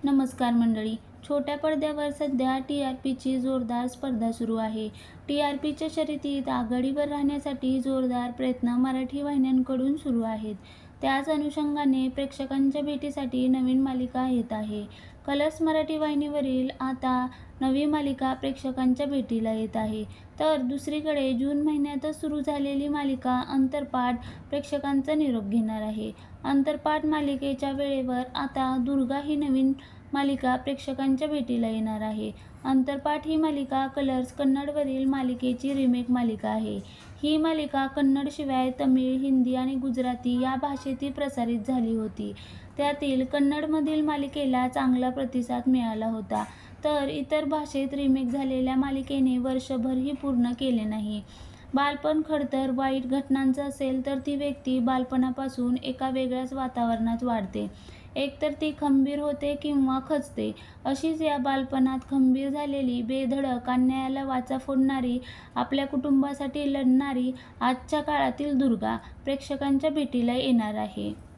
नमस्कार मंडळी. छोट्या पडद्यावर सध्या टी-आर-पीची जोरदार स्पर्धा सुरू आहे. टी-आर-पीच्या शर्यतीत आघाडीवर राहण्यासाठी जोरदार प्रयत्न मराठी वाहिन्यांकडून सुरू आहेत. त्याच अनुषंगाने प्रेक्षकांच्या भेटीसाठी नवीन मालिका येत आहे. कलर्स मराठी वाहिनीवरील आता नवी मालिका प्रेक्षकांच्या भेटीला येत आहे. तर दुसरीकडे जून महिन्यातच सुरू झालेली मालिका अंतरपाठ प्रेक्षकांचा निरोप घेणार आहे. अंतरपाठ मालिकेच्या वेळेवर आता दुर्गा ही नवीन मालिका प्रेक्षकांच्या भेटीला येणार आहे. अंतरपाठ ही मालिका कलर्स कन्नडवरील मालिकेची रिमेक मालिका आहे. ही मालिका कन्नडशिवाय तमिळ, हिंदी आणि गुजराती या भाषेतही प्रसारित झाली होती. त्यातील कन्नडमधील मालिकेला चांगला प्रतिसाद मिळाला होता. तर इतर भाषेत रिमेक झालेल्या मालिकेने वर्षभरही पूर्ण केले नाही. बालपण खडतर वाईट घटनांचं असेल तर ती व्यक्ती बालपणापासून एका वेगळ्याच वातावरणात वाढते. एकतर ती खंबीर होते किंवा खचते. अशीच या बालपणात खंबीर झालेली, बेधडक, अन्यायाला वाचा फोडणारी, आपल्या कुटुंबासाठी लढणारी आजच्या काळातील दुर्गा प्रेक्षकांच्या भेटीला येणार आहे.